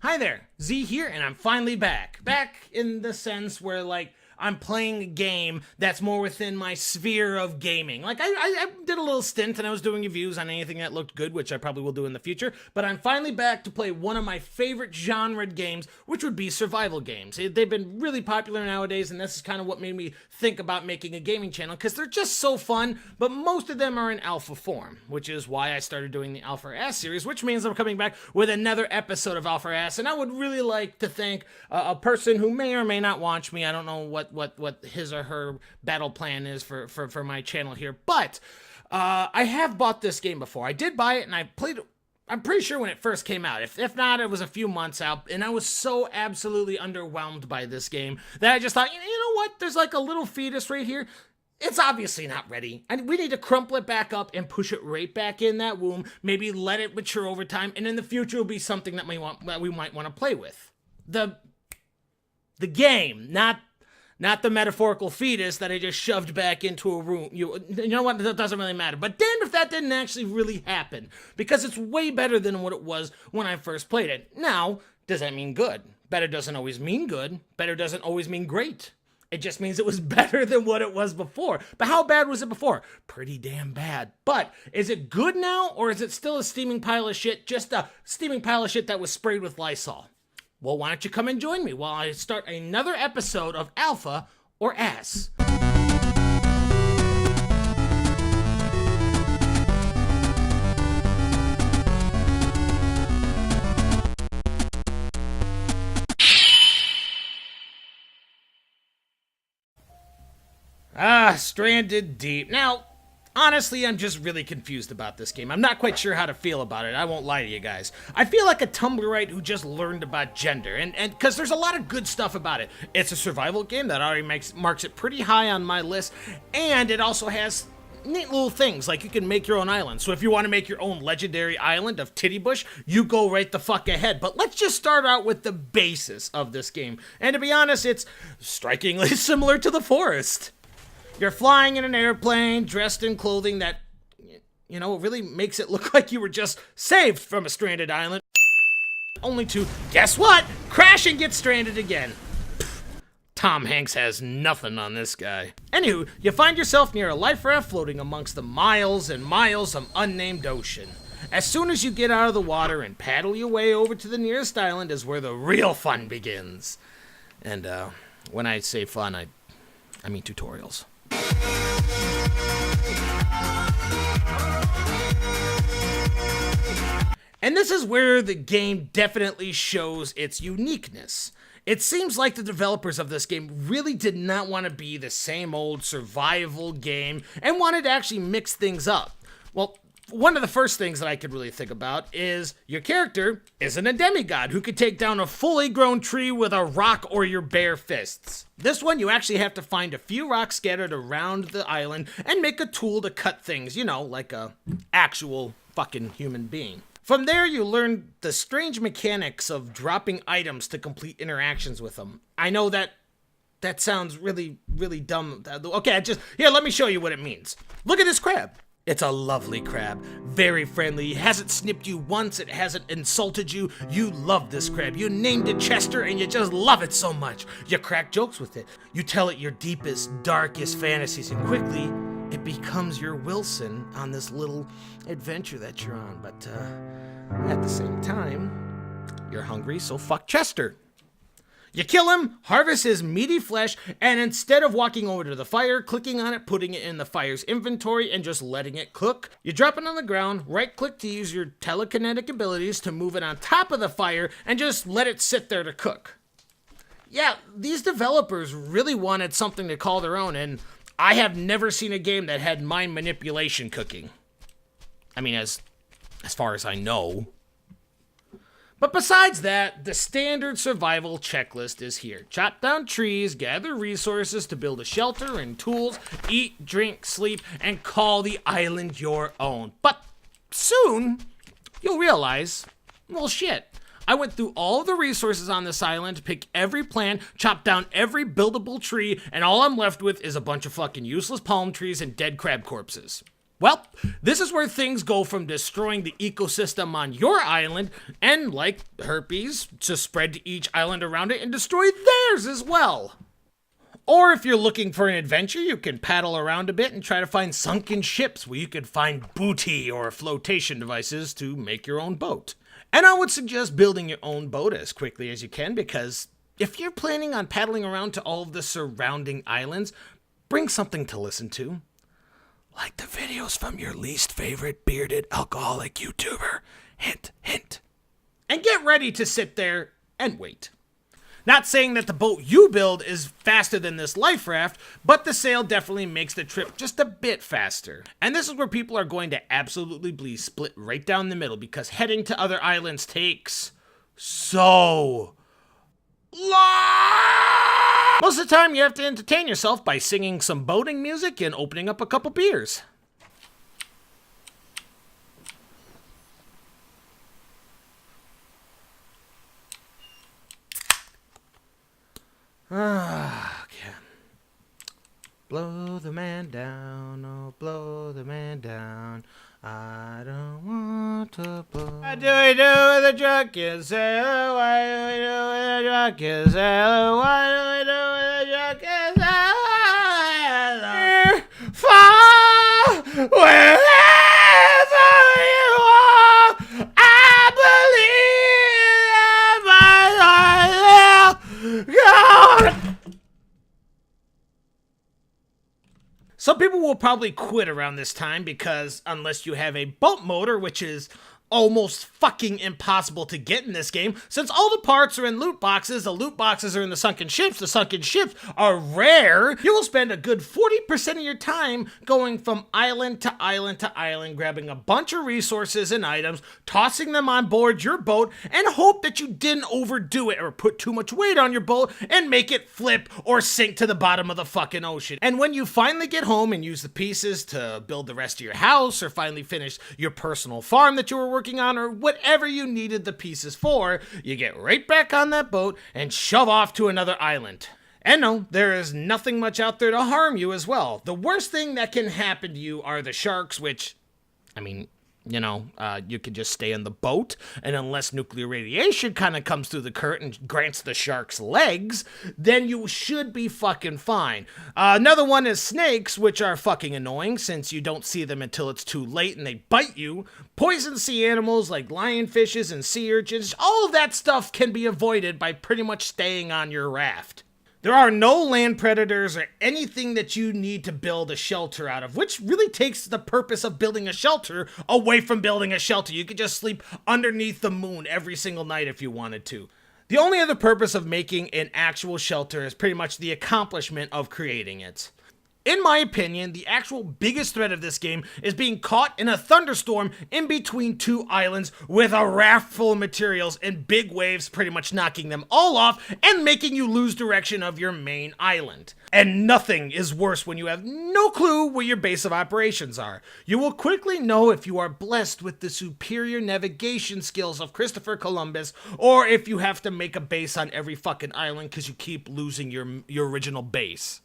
Hi there, Z here, and I'm finally back. Back in the sense where, like, I'm playing a game that's more within my sphere of gaming. Like, I did a little stint and I was doing reviews on anything that looked good, which I probably will do in the future, but I'm finally back to play one of my favorite genre games, which would be survival games. They've been really popular nowadays, and this is kind of what made me think about making a gaming channel, because they're just so fun, but most of them are in alpha form, which is why I started doing the Alpha Ass series, which means I'm coming back with another episode of Alpha Ass, and I would really like to thank a person who may or may not watch me. I don't know what his or her battle plan is for my channel here, but I have bought this game before. I did buy it and I played it, I'm pretty sure when it first came out. If not, it was a few months out, and I was so absolutely underwhelmed by this game that I just thought, you know what, there's like a little fetus right here. It's obviously not ready. We need to crumple it back up and push it right back in that womb, maybe let it mature over time, and in the future it'll be something that we might want to play with. The game, not the metaphorical fetus that I just shoved back into a room. You know what? That doesn't really matter. But damn if that didn't actually really happen, because it's way better than what it was when I first played it. Now, does that mean good? Better doesn't always mean good. Better doesn't always mean great. It just means it was better than what it was before. But how bad was it before? Pretty damn bad. But is it good now, or is it still a steaming pile of shit? Just a steaming pile of shit that was sprayed with Lysol? Well, why don't you come and join me while I start another episode of Alpha or Ass. Stranded Deep. Now, honestly, I'm just really confused about this game. I'm not quite sure how to feel about it. I won't lie to you guys. I feel like a Tumblrite who just learned about gender, and because there's a lot of good stuff about it. It's a survival game that already marks it pretty high on my list, and it also has neat little things, like you can make your own island. So if you want to make your own legendary island of Titty Bush, you go right the fuck ahead. But let's just start out with the basis of this game. And to be honest, it's strikingly similar to The Forest. You're flying in an airplane, dressed in clothing that, you know, really makes it look like you were just saved from a stranded island. Only to, guess what? Crash and get stranded again. Pfft, Tom Hanks has nothing on this guy. Anywho, you find yourself near a life raft floating amongst the miles and miles of unnamed ocean. As soon as you get out of the water and paddle your way over to the nearest island is where the real fun begins. And when I say fun, I mean tutorials. And this is where the game definitely shows its uniqueness. It seems like the developers of this game really did not want to be the same old survival game and wanted to actually mix things up. Well, one of the first things that I could really think about is your character isn't a demigod who could take down a fully grown tree with a rock or your bare fists. This one, you actually have to find a few rocks scattered around the island and make a tool to cut things, you know, like a actual fucking human being. From there, you learn the strange mechanics of dropping items to complete interactions with them. I know that sounds really, really dumb. Okay, here, let me show you what it means. Look at this crab. It's a lovely crab, very friendly. It hasn't snipped you once, it hasn't insulted you. You love this crab. You named it Chester and you just love it so much. You crack jokes with it. You tell it your deepest, darkest fantasies, and quickly it becomes your Wilson on this little adventure that you're on. But at the same time, you're hungry, so fuck Chester. You kill him, harvest his meaty flesh, and instead of walking over to the fire, clicking on it, putting it in the fire's inventory, and just letting it cook, you drop it on the ground, right-click to use your telekinetic abilities to move it on top of the fire, and just let it sit there to cook. Yeah, these developers really wanted something to call their own, and I have never seen a game that had mind manipulation cooking. I mean, as far as I know. But besides that, the standard survival checklist is here. Chop down trees, gather resources to build a shelter and tools, eat, drink, sleep, and call the island your own. But soon, you'll realize, well, shit. I went through all of the resources on this island, picked every plant, chopped down every buildable tree, and all I'm left with is a bunch of fucking useless palm trees and dead crab corpses. Well, this is where things go from destroying the ecosystem on your island and, like herpes, to spread to each island around it and destroy theirs as well. Or if you're looking for an adventure, you can paddle around a bit and try to find sunken ships where you could find booty or flotation devices to make your own boat. And I would suggest building your own boat as quickly as you can, because if you're planning on paddling around to all of the surrounding islands, bring something to listen to. Like the videos from your least favorite bearded alcoholic YouTuber. Hint, hint. And get ready to sit there and wait. Not saying that the boat you build is faster than this life raft, but the sail definitely makes the trip just a bit faster. And this is where people are going to absolutely be split right down the middle, because heading to other islands takes so long. Most of the time you have to entertain yourself by singing some boating music and opening up a couple beers. Okay. Blow the man down, oh blow the man down. I don't want to blow. What do we do with a drunken sailor? What do we do with a drunken sailor? What do we do with a drunken sailor? Far wherever you are, I believe that my God. Some people will probably quit around this time because unless you have a boat motor, which is almost fucking impossible to get in this game, since all the parts are in loot boxes, the loot boxes are in the sunken ships are rare, you will spend a good 40% of your time going from island to island to island, grabbing a bunch of resources and items, tossing them on board your boat, and hope that you didn't overdo it or put too much weight on your boat and make it flip or sink to the bottom of the fucking ocean. And when you finally get home and use the pieces to build the rest of your house or finally finish your personal farm that you were working on, or whatever you needed the pieces for, you get right back on that boat and shove off to another island. And no, there is nothing much out there to harm you as well. The worst thing that can happen to you are the sharks, which, I mean, you could just stay in the boat, and unless nuclear radiation kind of comes through the curtain and grants the sharks legs, then you should be fucking fine. Another one is snakes, which are fucking annoying since you don't see them until it's too late and they bite you. Poison sea animals like lionfishes and sea urchins, all of that stuff can be avoided by pretty much staying on your raft. There are no land predators or anything that you need to build a shelter out of, which really takes the purpose of building a shelter away from building a shelter. You could just sleep underneath the moon every single night if you wanted to. The only other purpose of making an actual shelter is pretty much the accomplishment of creating it. In my opinion, the actual biggest threat of this game is being caught in a thunderstorm in between two islands with a raft full of materials and big waves pretty much knocking them all off and making you lose direction of your main island. And nothing is worse when you have no clue where your base of operations are. You will quickly know if you are blessed with the superior navigation skills of Christopher Columbus, or if you have to make a base on every fucking island because you keep losing your original base.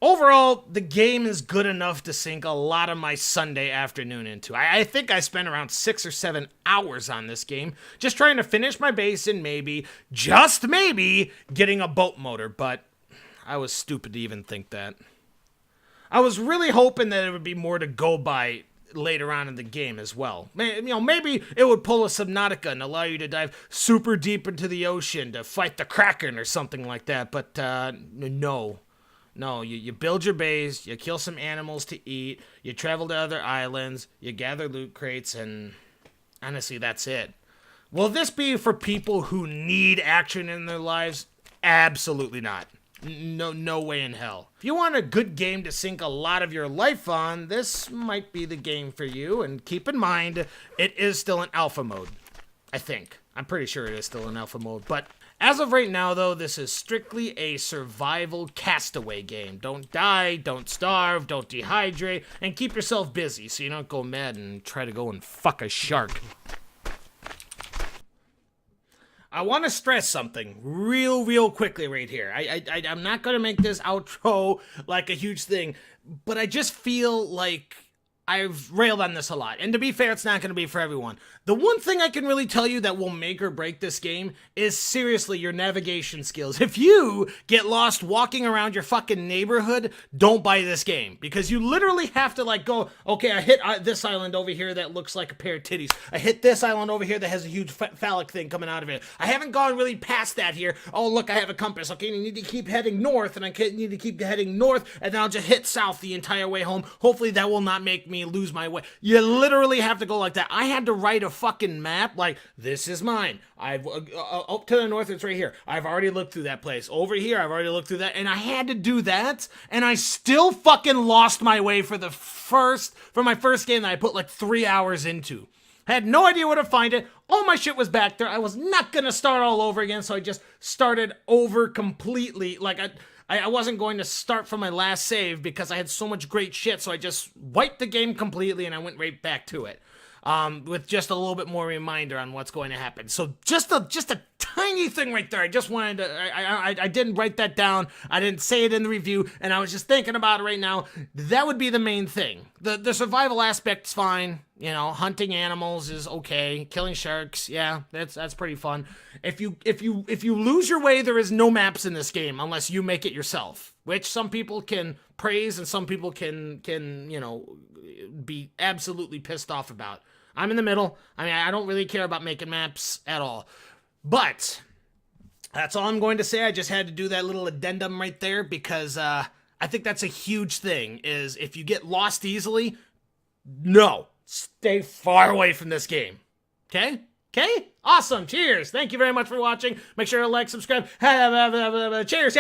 Overall, the game is good enough to sink a lot of my Sunday afternoon into. I think I spent around 6 or 7 hours on this game, just trying to finish my base and maybe, just maybe, getting a boat motor, but I was stupid to even think that. I was really hoping that it would be more to go by later on in the game as well. Maybe it would pull a Subnautica and allow you to dive super deep into the ocean to fight the Kraken or something like that, but no. No, you build your base, you kill some animals to eat, you travel to other islands, you gather loot crates, and honestly, that's it. Will this be for people who need action in their lives? Absolutely not. No way in hell. If you want a good game to sink a lot of your life on, this might be the game for you, and keep in mind, it is still in alpha mode. I think. I'm pretty sure it is still in alpha mode, but as of right now, though, this is strictly a survival Castaway game. Don't die, don't starve, don't dehydrate, and keep yourself busy so you don't go mad and try to go and fuck a shark. I want to stress something real quickly right here. I'm not going to make this outro like a huge thing, but I just feel like I've railed on this a lot. And to be fair, it's not going to be for everyone. The one thing I can really tell you that will make or break this game is seriously your navigation skills. If you get lost walking around your fucking neighborhood, don't buy this game. Because you literally have to like go, okay, I hit this island over here that looks like a pair of titties. I hit this island over here that has a huge phallic thing coming out of it. I haven't gone really past that here. Oh, look, I have a compass. Okay, you need to keep heading north, and I need to keep heading north, and then I'll just hit south the entire way home. Hopefully that will not make me lose my way. You literally have to go like that. I had to write a fucking map like, this is mine. I've up to the north, it's right here. I've already looked through that place. Over here, I've already looked through that, and I had to do that, and I still fucking lost my way for my first game that I put like 3 hours into. I had no idea where to find it. All my shit was back there. I was not gonna start all over again, so I just started over completely. Like I wasn't going to start from my last save because I had so much great shit, so I just wiped the game completely and I went right back to it. With just a little bit more reminder on what's going to happen. So just a tiny thing right there. I just wanted to, I didn't write that down. I didn't say it in the review, and I was just thinking about it right now. That would be the main thing. The survival aspect's fine. You know, hunting animals is okay. Killing sharks, yeah, that's pretty fun. If you lose your way, there is no maps in this game unless you make it yourself, which some people can praise and some people can you know, be absolutely pissed off about. I'm in the middle. I mean, I don't really care about making maps at all. But that's all I'm going to say. I just had to do that little addendum right there because I think that's a huge thing, is if you get lost easily, no, stay far away from this game. Okay? Okay? Awesome. Cheers. Thank you very much for watching. Make sure to like, subscribe. Cheers.